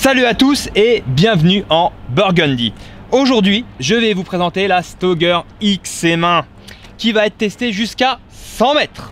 Salut à tous et bienvenue en Burgundy. Aujourd'hui, je vais vous présenter la Stoeger XM1 qui va être testée jusqu'à 100 mètres.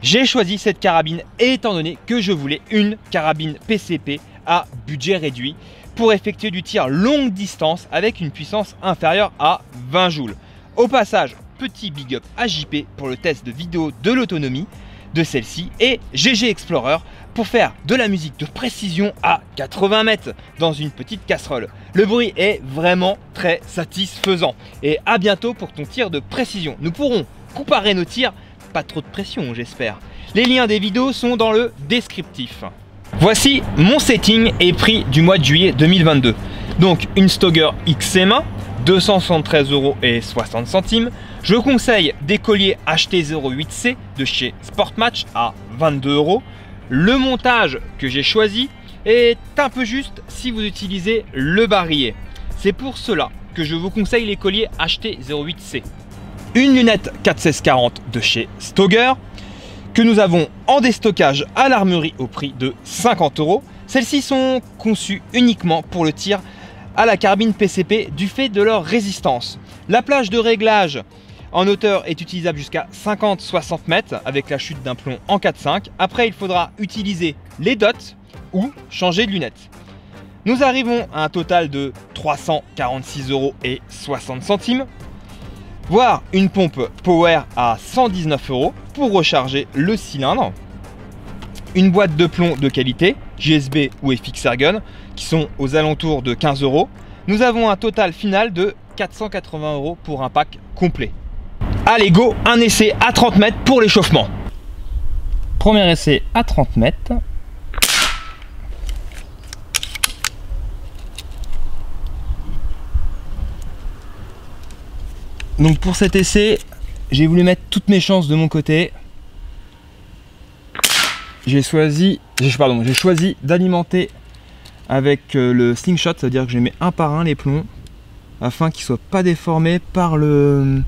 J'ai choisi cette carabine étant donné que je voulais une carabine PCP à budget réduit pour effectuer du tir longue distance avec une puissance inférieure à 20 joules. Au passage, petit big up à JP pour le test de vidéo de l'autonomie de celle-ci et GG Explorer pour faire de la musique de précision à 80 mètres dans une petite casserole. Le bruit est vraiment très satisfaisant et à bientôt pour ton tir de précision. Nous pourrons comparer nos tirs, pas trop de pression j'espère. Les liens des vidéos sont dans le descriptif. Voici mon setting et prix du mois de juillet 2022. Donc une Stoeger XM1, 273,60 €. Je conseille des colliers HT08C de chez Sportmatch à 22 €. Le montage que j'ai choisi est un peu juste si vous utilisez le barillet. C'est pour cela que je vous conseille les colliers HT08C. Une lunette 416-40 de chez Stoeger que nous avons en déstockage à l'armurerie au prix de 50 €. Celles-ci sont conçues uniquement pour le tir à la carabine PCP du fait de leur résistance. La plage de réglage en hauteur est utilisable jusqu'à 50-60 mètres avec la chute d'un plomb en 4-5. Après, il faudra utiliser les dots ou changer de lunettes. Nous arrivons à un total de 346,60 €, voire une pompe Power à 119 € pour recharger le cylindre. Une boîte de plomb de qualité, JSB ou FX Airgun, qui sont aux alentours de 15 €. Nous avons un total final de 480 € pour un pack complet. Allez go, un essai à 30 mètres pour l'échauffement. Premier essai à 30 mètres. Donc pour cet essai, j'ai voulu mettre toutes mes chances de mon côté. J'ai choisi d'alimenter avec le slingshot, c'est-à-dire que je mets un par un les plombs afin qu'ils ne soient pas déformés par le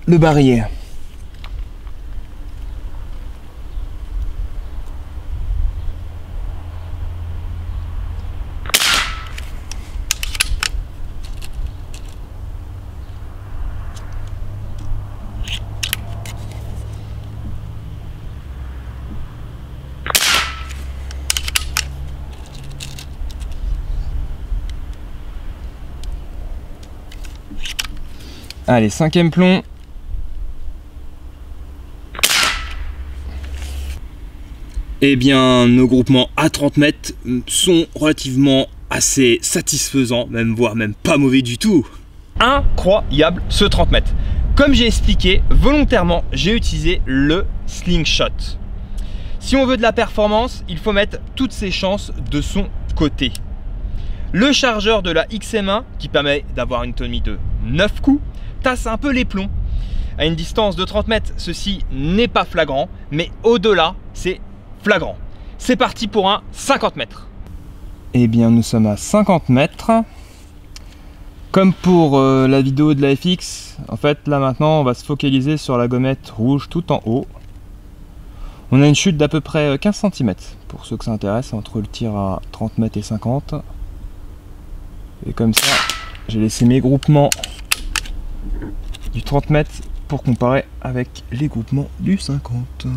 barillet. Allez, cinquième plomb. Eh bien, nos groupements à 30 mètres sont relativement assez satisfaisants, voire même pas mauvais du tout. Incroyable ce 30 mètres. Comme j'ai expliqué, volontairement, j'ai utilisé le slingshot. Si on veut de la performance, il faut mettre toutes ses chances de son côté. Le chargeur de la XM1, qui permet d'avoir une autonomie de 9 coups, tasse un peu les plombs. À une distance de 30 mètres, ceci n'est pas flagrant, mais au-delà, c'est flagrant. C'est parti pour un 50 mètres. Eh bien, nous sommes à 50 mètres. Comme pour la vidéo de la FX, en fait, là maintenant, on va se focaliser sur la gommette rouge tout en haut. On a une chute d'à peu près 15 cm, pour ceux que ça intéresse, entre le tir à 30 mètres et 50. Et comme ça, j'ai laissé mes groupements du 30 mètres pour comparer avec les groupements du 50.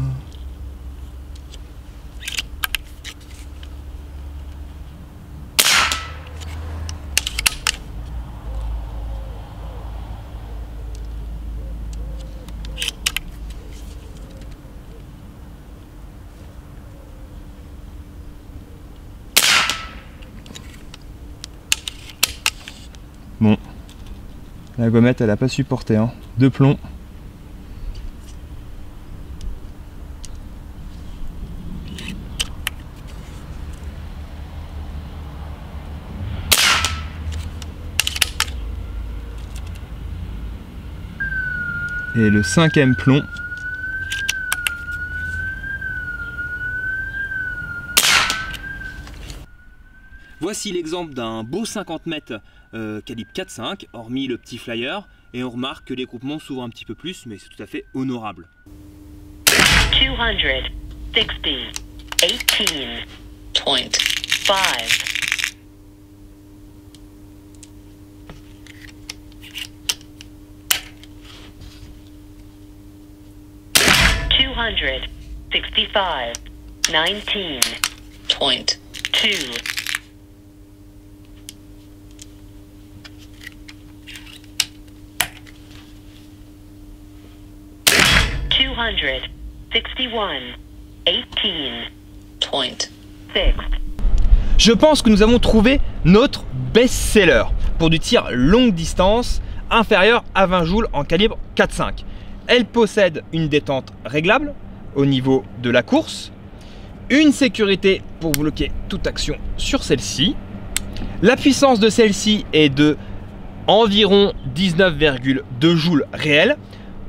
Bon, la gommette elle a pas supporté, hein. De plomb. Et le cinquième plomb. Voici l'exemple d'un beau 50 mètres calibre 4.5, hormis le petit flyer, et on remarque que les groupements s'ouvrent un petit peu plus, mais c'est tout à fait honorable. 260, 18, 0.5. 265, 19.2. 261, 18.6. Je pense que nous avons trouvé notre best-seller pour du tir longue distance inférieur à 20 joules en calibre 4.5. Elle possède une détente réglable au niveau de la course, une sécurité pour bloquer toute action sur celle-ci. La puissance de celle-ci est de environ 19,2 joules réels.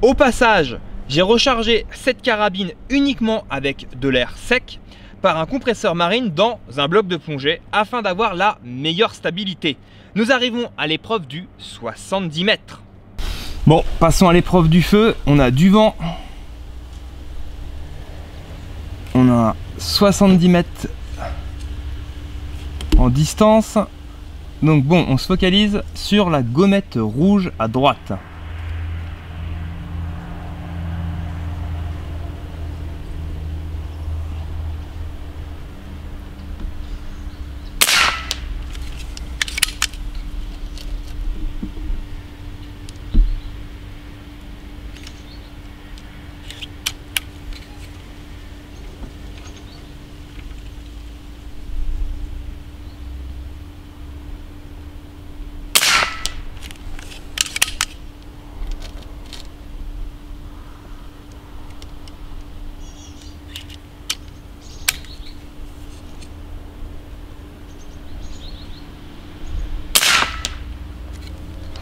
Au passage, j'ai rechargé cette carabine uniquement avec de l'air sec par un compresseur marine dans un bloc de plongée afin d'avoir la meilleure stabilité. Nous arrivons à l'épreuve du 70 mètres. Bon, passons à l'épreuve du feu. On a du vent. On a 70 mètres en distance. Donc bon, on se focalise sur la gommette rouge à droite.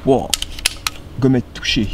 Wow, gommette touchée.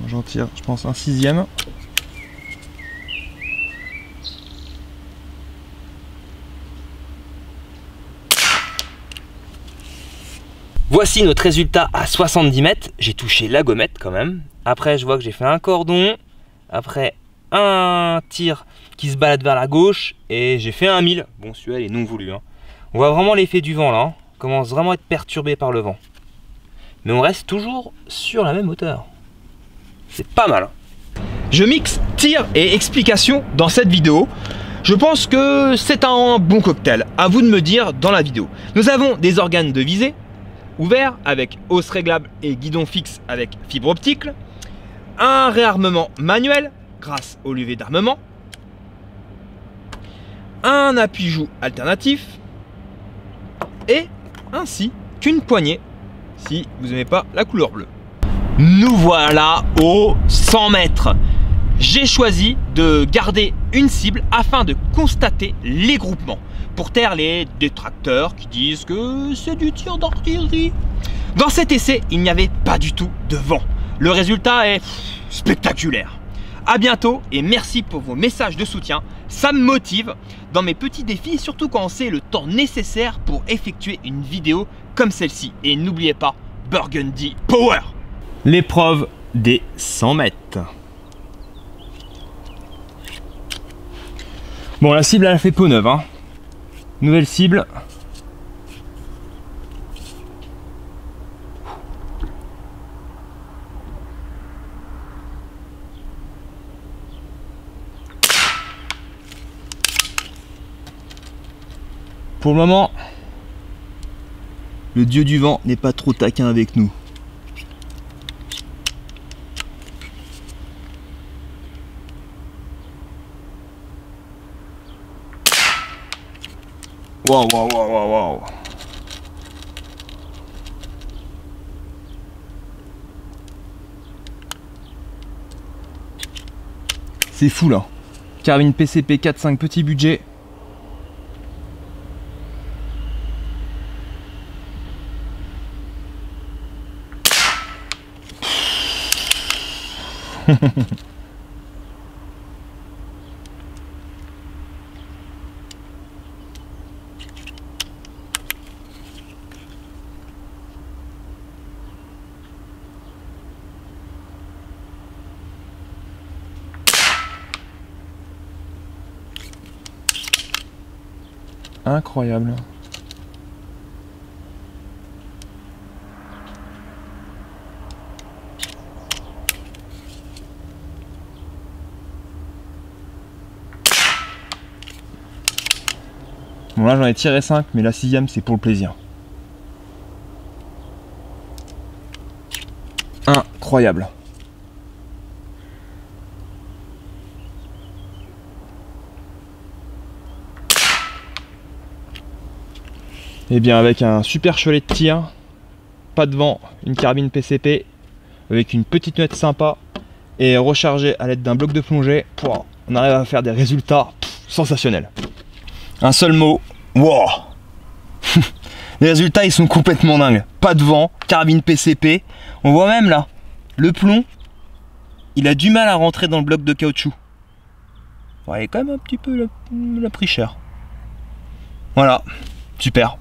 J'en tire, je pense, un 6e. Voici notre résultat à 70 mètres. J'ai touché la gommette quand même. Après, je vois que j'ai fait un cordon. Après, un tir qui se balade vers la gauche. Et j'ai fait un 1000. Bon, celui-là, il est non voulu. Hein. On voit vraiment l'effet du vent là. Hein. On commence vraiment à être perturbé par le vent. Mais on reste toujours sur la même hauteur. C'est pas mal. Je mixe tir et explication dans cette vidéo. Je pense que c'est un bon cocktail. À vous de me dire dans la vidéo. Nous avons des organes de visée ouverts avec hausse réglable et guidon fixe avec fibre optique. Un réarmement manuel grâce au levier d'armement. Un appui-joue alternatif. Et ainsi qu'une poignée si vous n'aimez pas la couleur bleue. Nous voilà aux 100 mètres. J'ai choisi de garder une cible afin de constater les groupements pour taire les détracteurs qui disent que c'est du tir d'artillerie. Dans cet essai, il n'y avait pas du tout de vent. Le résultat est spectaculaire. À bientôt et merci pour vos messages de soutien. Ça me motive dans mes petits défis, surtout quand on sait le temps nécessaire pour effectuer une vidéo comme celle-ci. Et n'oubliez pas, Burgundy Power! L'épreuve des 100 mètres. Bon, la cible elle a fait peau neuve. Hein. Nouvelle cible. Pour le moment, le dieu du vent n'est pas trop taquin avec nous. Wow, wow, wow, wow, wow. C'est fou là. Carabine PCP 4.5 petit budget. Incroyable. Bon là j'en ai tiré 5, mais la 6ème c'est pour le plaisir. Incroyable. Et bien avec un super chevalet de tir, pas de vent, une carabine PCP, avec une petite lunette sympa et rechargée à l'aide d'un bloc de plongée, on arrive à faire des résultats sensationnels. Un seul mot, wow. Les résultats ils sont complètement dingues. Pas de vent, carabine PCP, on voit même là, le plomb, il a du mal à rentrer dans le bloc de caoutchouc. Ouais, il est quand même un petit peu la pris cher. Voilà, super.